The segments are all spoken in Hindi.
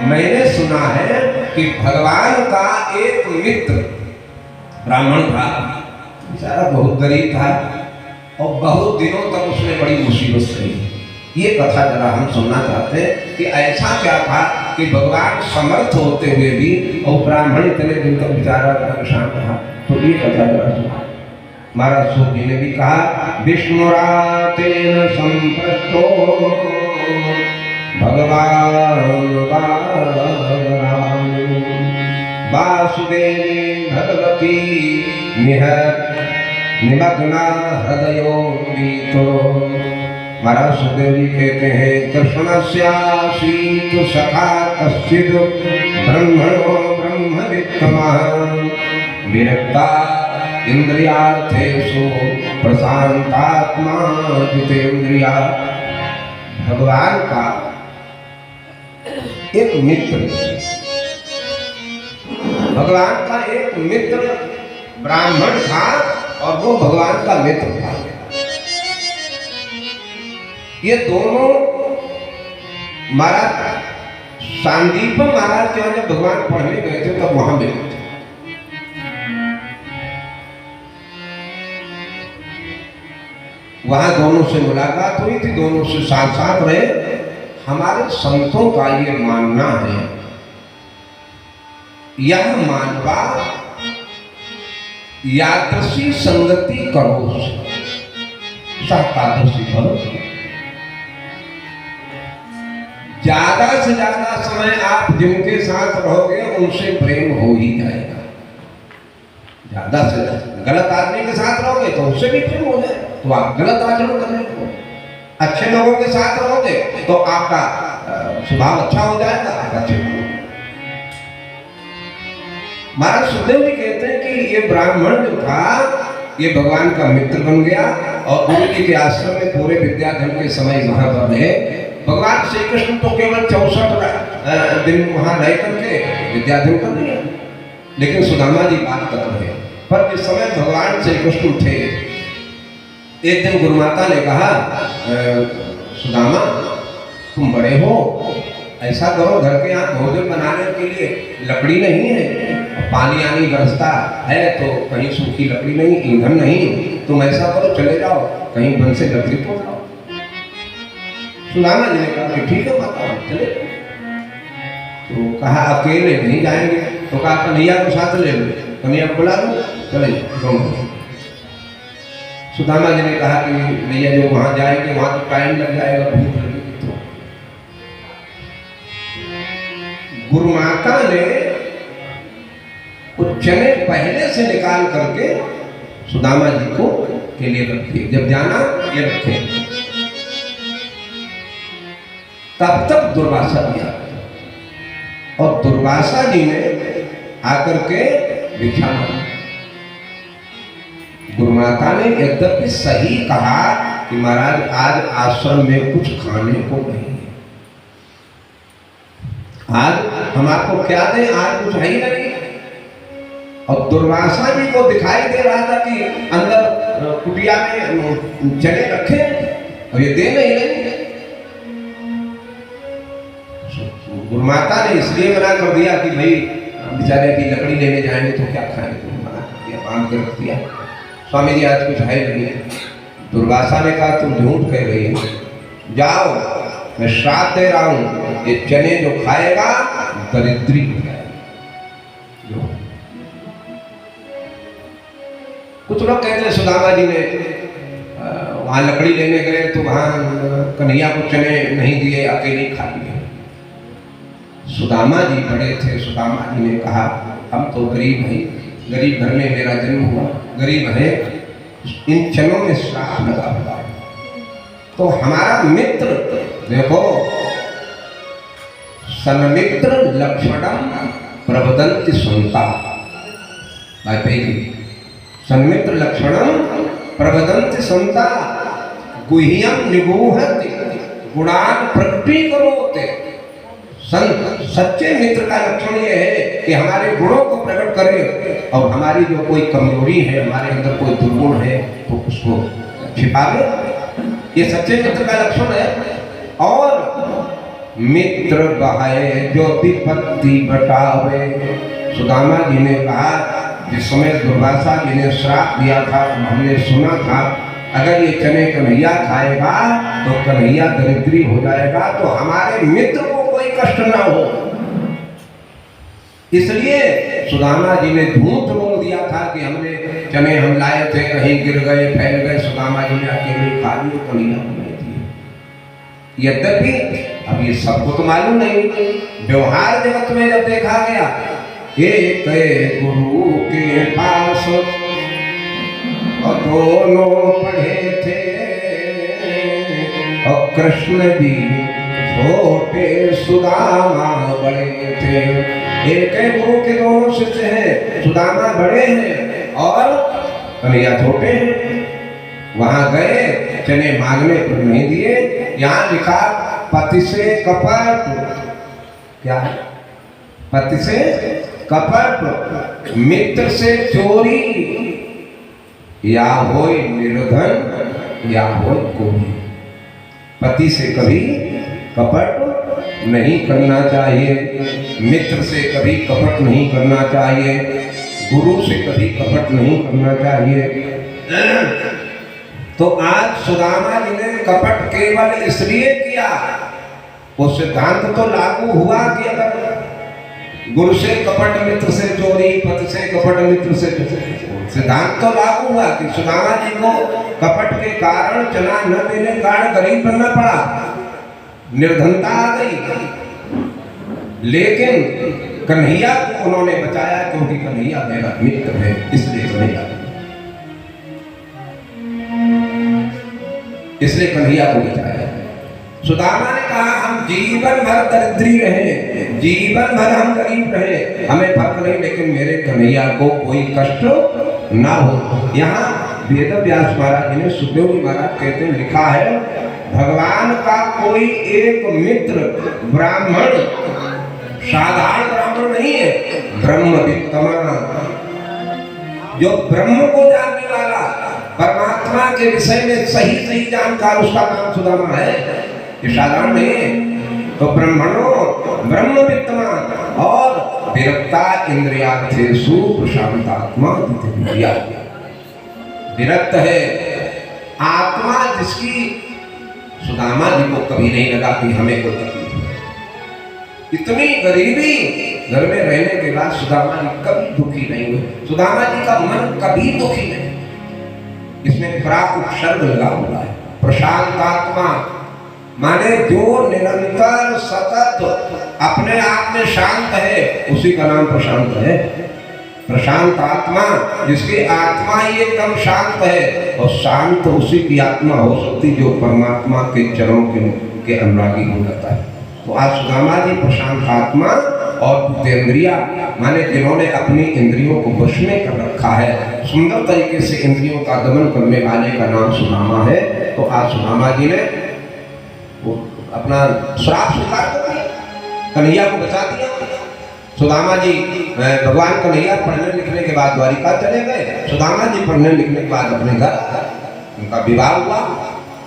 मैंने सुना है कि भगवान का एक मित्र ब्राह्मण था, बेचारा बहुत गरीब था और बहुत दिनों तक उसने बड़ी मुसीबत सही। ये कथा जरा हम सुनना चाहते हैं कि ऐसा क्या था कि भगवान समर्थ होते हुए भी और ब्राह्मण इतने दिन तक बेचारा परेशान रहा। तो ये कथा जरा सुना। महाराज सूत जी ने भी कहा, विष्णुरातेन संप्रष्टो भगवान वासुदेवी भगवती निमग्ना हृदयो वीतो। महाराज सुखदेव जी कहते हैं, कृष्णस्यासीत सखा कश्चिद ब्रह्मणो ब्रह्मवित्तमः विरक्ता इंद्रियार्थेषु प्रशांतात्मा जितेन्द्रिया। भगवान का एक मित्र, भगवान का एक मित्र ब्राह्मण था और वो भगवान का मित्र था। ये दोनों महाराज सांदीप महाराज के जब भगवान पढ़ने गए थे तब वहां मिले थे। वहां दोनों से मुलाकात हुई थी, दोनों से साथ साथ रहे। हमारे संतों का ये मानना है, यह मानवा यादृशी संगति करो सहतादृशी करो। ज्यादा से ज्यादा समय आप जिनके साथ रहोगे उनसे प्रेम हो ही जाएगा। ज्यादा से ज्यादा गलत आदमी के साथ रहोगे तो उससे भी प्रेम हो जाए, तो आप गलत आचरण करने लगो। अच्छे लोगों के साथ रहोगे तो आपका स्वभाव अच्छा हो जाएगा, अच्छे। महाराज सुखदेव जी कहते हैं कि ये ब्राह्मण जो था ये भगवान का मित्र बन गया और गुरु जी के आश्रम में पूरे विद्याधन के समय वहां पर रहे। भगवान श्री कृष्ण तो केवल 64 दिन वहां रह करके विद्याधन कर दिया, लेकिन सुदामा जी बात कर रहे हैं। पर जिस समय भगवान श्री कृष्ण थे, एक दिन गुरु माता ने कहा, सुदामा तुम बड़े हो, ऐसा करो घर के यहाँ भोजन बनाने के लिए लकड़ी नहीं है, पानी आनी बरसता है तो कहीं सूखी लकड़ी नहीं, ईंधन नहीं, तुम ऐसा करो चले जाओ कहीं वन से लकड़ी तोड़ लाओ। सुदामा जी ने कहा कि ठीक है माता चले। तो कहा अकेले नहीं जाएंगे, तो कहा कन्हैया को साथ ले लो, कन्हैया को बुला लो, चले जाओ। सुदामा जी ने कहा कि भैया जो वहां जाएंगे वहां तो टाइम लग जाएगा, भूख लगेगी। गुरु माता ने कुछ चने पहले से निकाल करके सुदामा जी को के लिए रख दिए, जब जाना ये रखे। तब तक दुर्वासा जी आ गए और दुर्वासा जी ने आकर के भिक्षा मांगी। गुरु माता ने यद्यपि सही कहा कि महाराज आज आश्रम में कुछ खाने को नहीं है, आज हम आपको क्या दें, आज कुछ है ही नहीं। और दुर्वासा जी को दिखाई दे रहा था कि अंदर कुटिया में चने रखे और ये दे नहीं रहे। गुरु माता ने इसलिए मना कर दिया कि भाई बेचारे की लकड़ी लेने जाएंगे तो क्या खाएंगे, तो मना कर दिया, बांध के रख दिया। स्वामी जी आज कुछ है नहीं है। दुर्वासा ने कहा तुम झूठ कह रही हो, जाओ मैं श्राप दे रहा हूं, ये चने जो खाएगा दरिद्री हो जाएगा। कुछ लोग कहते हैं सुदामा जी ने वहां लकड़ी लेने गए तो वहां कन्हैया को चने नहीं दिए, अकेले खा लिए। सुदामा जी बड़े थे, सुदामा जी ने कहा हम तो गरीब हैं, गरीब घर में मेरा जन्म हुआ, गरीब है, इन चनों में श्राप लगा हुआ है। तो हमारा मित्र देखो, सन्मित्र लक्षणम प्रवदन्ति संता, सन्मित्र लक्षणम प्रवदन्ति संता गुह्यम निगूहति गुणान प्रकटीकरोते। सच्चे मित्र का लक्षण यह है कि हमारे गुणों को प्रकट करे और हमारी जो कोई कमजोरी है, हमारे अंदर कोई दुर्गुण है तो उसको छिपा ले। ये सच्चे मित्र का लक्षण है। और मित्र बहाए जो विपत्ति बटावे। सुदामा जी ने कहा, जिस समय दुर्वासा जी ने श्राप दिया था हमने सुना था, अगर ये चने कन्हैया खाएगा तो कन्हैया दरिद्री हो जाएगा, तो हमारे मित्र को कोई कष्ट ना हो। इसलिए सुदामा जी ने झूठ बोल दिया था कि हमने चने हम लाए थे, कहीं गिर गए, फैल गए। सुदामा जी ने अकेले खा लिए, कन्हैया को नहीं दिए। यद्यपि अब ये सबको तो मालूम नहीं, व्यवहार जगत में जब देखा गया, एक गुरु के पास और दोनों पढ़े थे, और कृष्ण जी छोटे सुदामा बड़े थे। एक गुरु के दोनों शिष्य हैं, सुदामा बड़े हैं और कन्हैया छोटे हैं। वहां गए, चने मांगने पर नहीं दिए। यहाँ लिखा पति से कपट, क्या पति से कपट, मित्र से चोरी, या होय निर्धन या होय कोई। पति से कभी कपट नहीं करना चाहिए, मित्र से कभी कपट नहीं करना चाहिए, गुरु से कभी कपट नहीं करना चाहिए। तो आज सुदामा जी ने कपट केवल इसलिए किया, वो सिद्धांत तो लागू हुआ कि अगर गुरु से कपट, मित्र से चोरी, पति से कपट, मित्र से, सिद्धांत तो लागू हुआ कि सुदामा जी को कपट के कारण चना न देने के कारण गरीब बनना पड़ा, निर्धनता आ गई। लेकिन कन्हैया को उन्होंने बचाया, क्योंकि कन्हैया मेरा मित्र है, इसलिए कन्हैया को बचाया। सुदामा ने कहा, हम जीवन भर दरिद्री रहे, जीवन भर हम गरीब रहे, हमें फर्क नहीं, लेकिन मेरे कन्हैया को कोई कष्ट ना हो। यहाँ वेद व्यास महाराज ने, सुखदेव जी महाराज कहते हैं, लिखा है, भगवान का कोई एक मित्र ब्राह्मण, साधारण ब्राह्मण नहीं है, ब्रह्मवित्तमा, जो ब्रह्म को जानने वाला, परमात्मा के विषय में सही सही जानकार, उसका नाम सुदामा है, ये साधारण नहीं है। तो ब्रह्मणो ब्रह्मवित्तमान और विरक्ता इंद्रियार्थेषु प्रशांतात्मा दिव्या। विरक्त है आत्मा जिसकी, सुदामा जी को कभी नहीं लगा कि हमें कोई तकलीफ है। इतनी गरीबी घर में रहने के बाद सुदामा जी कभी दुखी नहीं हुए, सुदामा जी का मन कभी दुखी नहीं। इसमें प्राक उपसर्ग लगा हुआ है, प्रशांतात्मा, माने जो निरंतर सतत अपने आप में शांत है, उसी का नाम प्रशांत है। प्रशांत आत्मा, जिसकी आत्मा ही एकदम शांत है, और शांत उसी की आत्मा हो सकती जो परमात्मा के चरणों के अनुरागी हो जाता है। तो आज सुदामा जी प्रशांत आत्मा और जितेंद्रिया, माने जिन्होंने अपनी इंद्रियों को वश में कर रखा है, सुंदर तरीके से इंद्रियों का दमन करने वाले का नाम सुदामा है। तो आज सुदामा जी ने वो अपना श्राप स्वीकार कर दिया, कन्हैया को बचा दिया। सुदामा जी भगवान कन्हैया पढ़ने लिखने के बाद द्वारिका चले गए। सुदामा जी पढ़ने लिखने के बाद अपने घर, उनका विवाह हुआ,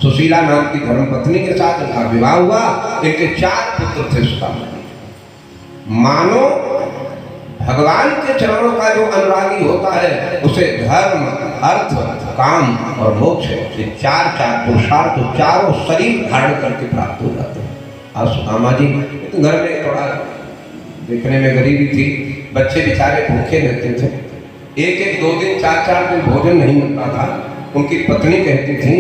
सुशीला नाम की धर्मपत्नी के साथ उनका विवाह हुआ। इनके 4 पुत्र थे सुदामा जी। मानो भगवान के चरणों का जो अनुरागी होता है, उसे धर्म, अर्थ, काम और मोक्ष, ये 4 पुरुषार्थ तो चारों शरीर धारण करके प्राप्त हो जाते हैं। और सुदामा जी तो घर में थोड़ा देखने में गरीबी थी, बच्चे बेचारे भूखे रहते थे, एक 2 दिन 4 दिन भोजन नहीं मिलता था। उनकी पत्नी कहती थी,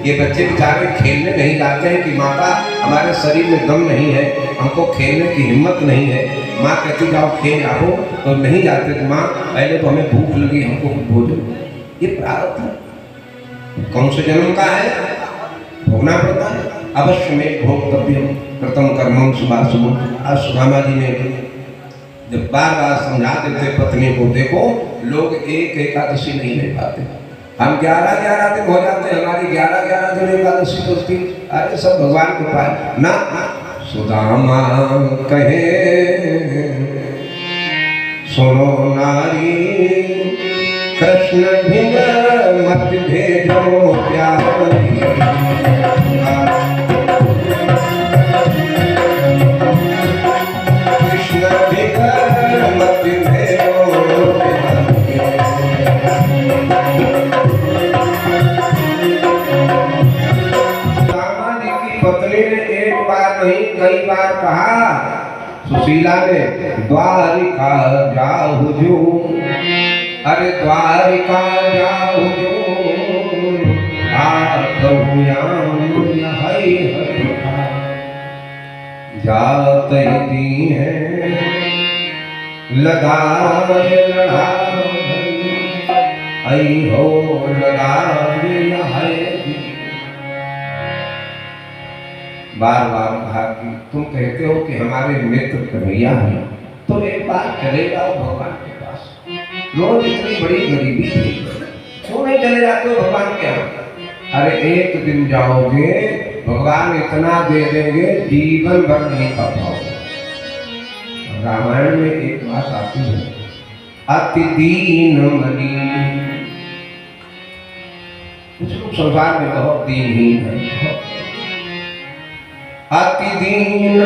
ये बच्चे बेचारे खेलने नहीं जाते हैं कि माता हमारे शरीर में दम नहीं है, हमको खेलने की हिम्मत नहीं है। माँ कहती जाओ खेल आओ, तो नहीं जाते थे। माँ पहले तो हमें भूख लगी, हमको भोजन, ये प्रारब्ध है, कौन से जन्म का है, भोगना पड़ता है। अवश्य में भोक्तव्यम कृतम कर्मम शुभाशुभम। आज सुदामा जी ने जब बार बार समझा देते पत्नी को, देखो लोग एक एकादशी नहीं ले पाते, हम 11 दिन हो जाते हैं, हमारी 11 दिन एकादशी होती। अरे सब भगवान को पाए ना। सुदामा कहे सुनो नारी, कृष्ण भिंग मत भेजो प्यारी। सुशीला ने द्वारिका जाहु जो, अरे द्वारिका जाहु जो आतहु याम हई हर जात ही है लगाए लड़ाई आई हो लगाए है। बार बार कहा कि तुम कहते हो कि हमारे मित्र कन्हैया हैं, तो एक बार चले जाओ भगवान के पास। रोज इतनी बड़ी गरीबी थी, क्यों नहीं चले जाते हो भगवान के यहाँ? अरे एक दिन जाओगे भगवान इतना दे देंगे जीवन भर नहीं खा पाओगे। रामायण में एक बात आती है, अति दीन मनी। कुछ लोग संसार में बहुत दीनहीन है, अति दीन